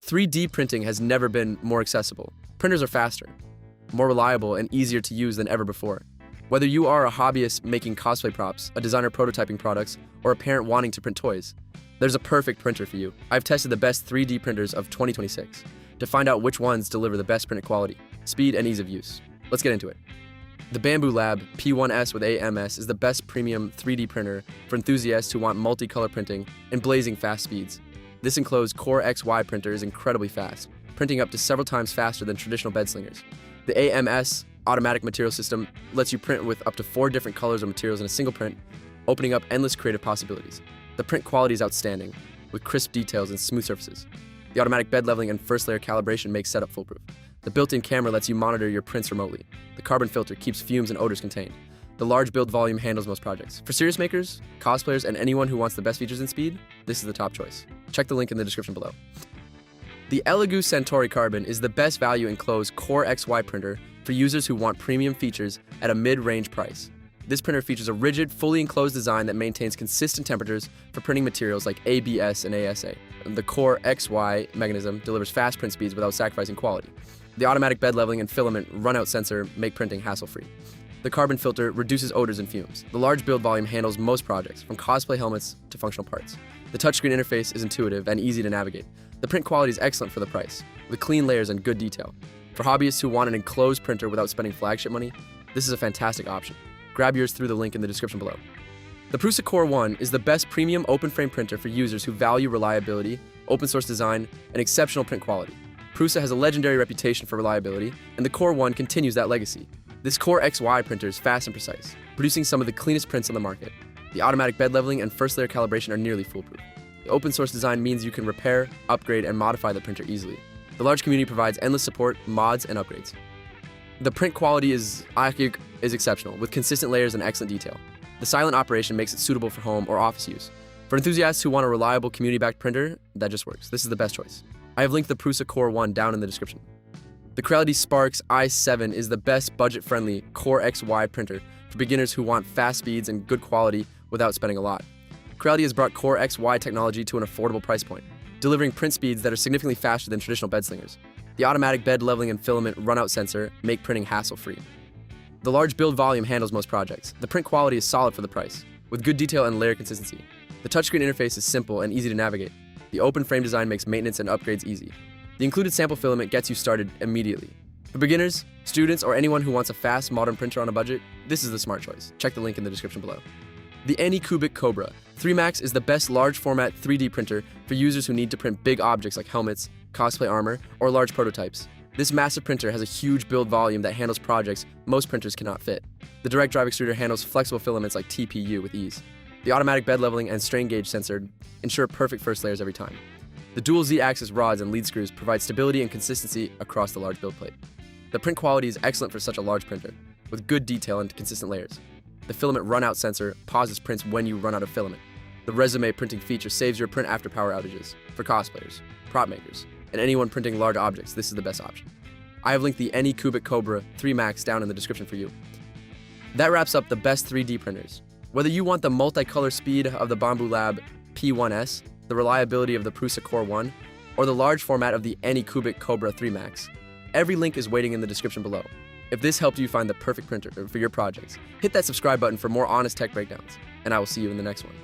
3D printing has never been more accessible. Printers are faster, more reliable, and easier to use than ever before. Whether you are a hobbyist making cosplay props, a designer prototyping products, or a parent wanting to print toys, there's a perfect printer for you. I've tested the best 3D printers of 2026 to find out which ones deliver the best printed quality, speed, and ease of use. Let's get into it. The Bamboo Lab P1S with AMS is the best premium 3D printer for enthusiasts who want multicolor printing and blazing fast speeds. This enclosed Core XY printer is incredibly fast, printing up to several times faster than traditional bed slingers. The AMS automatic material system lets you print with up to 4 different colors of materials in a single print, opening up endless creative possibilities. The print quality is outstanding, with crisp details and smooth surfaces. The automatic bed leveling and first layer calibration makes setup foolproof. The built-in camera lets you monitor your prints remotely. The carbon filter keeps fumes and odors contained. The large build volume handles most projects. For serious makers, cosplayers, and anyone who wants the best features and speed, this is the top choice. Check the link in the description below. The Elegoo Centauri Carbon is the best value enclosed Core XY printer for users who want premium features at a mid-range price. This printer features a rigid, fully enclosed design that maintains consistent temperatures for printing materials like ABS and ASA. The Core XY mechanism delivers fast print speeds without sacrificing quality. The automatic bed leveling and filament runout sensor make printing hassle-free. The carbon filter reduces odors and fumes. The large build volume handles most projects, from cosplay helmets to functional parts. The touchscreen interface is intuitive and easy to navigate. The print quality is excellent for the price, with clean layers and good detail. For hobbyists who want an enclosed printer without spending flagship money, this is a fantastic option. Grab yours through the link in the description below. The Prusa Core 1 is the best premium open frame printer for users who value reliability, open source design, and exceptional print quality. Prusa has a legendary reputation for reliability, and the Core 1 continues that legacy. This Core XY printer is fast and precise, producing some of the cleanest prints on the market. The automatic bed leveling and first layer calibration are nearly foolproof. The open source design means you can repair, upgrade, and modify the printer easily. The large community provides endless support, mods, and upgrades. The print quality is exceptional, with consistent layers and excellent detail. The silent operation makes it suitable for home or office use. For enthusiasts who want a reliable community-backed printer, that just works. This is the best choice. I have linked the Prusa Core 1 down in the description. The Creality Sparks i7 is the best budget-friendly Core XY printer for beginners who want fast speeds and good quality without spending a lot. Creality has brought Core XY technology to an affordable price point, delivering print speeds that are significantly faster than traditional bed slingers. The automatic bed leveling and filament runout sensor make printing hassle-free. The large build volume handles most projects. The print quality is solid for the price, with good detail and layer consistency. The touchscreen interface is simple and easy to navigate. The open frame design makes maintenance and upgrades easy. The included sample filament gets you started immediately. For beginners, students, or anyone who wants a fast, modern printer on a budget, this is the smart choice. Check the link in the description below. The Anycubic Cobra 3 Max is the best large format 3D printer for users who need to print big objects like helmets, cosplay armor, or large prototypes. This massive printer has a huge build volume that handles projects most printers cannot fit. The direct drive extruder handles flexible filaments like TPU with ease. The automatic bed leveling and strain gauge sensor ensure perfect first layers every time. The dual Z-axis rods and lead screws provide stability and consistency across the large build plate. The print quality is excellent for such a large printer, with good detail and consistent layers. The filament runout sensor pauses prints when you run out of filament. The resume printing feature saves your print after power outages. For cosplayers, prop makers, and anyone printing large objects, this is the best option. I have linked the Anycubic Cobra 3 Max down in the description for you. That wraps up the best 3D printers. Whether you want the multicolor speed of the Bamboo Lab P1S, the reliability of the Prusa Core 1, or the large format of the Anycubic Cobra 3 Max, every link is waiting in the description below. If this helped you find the perfect printer for your projects, hit that subscribe button for more honest tech breakdowns, and I will see you in the next one.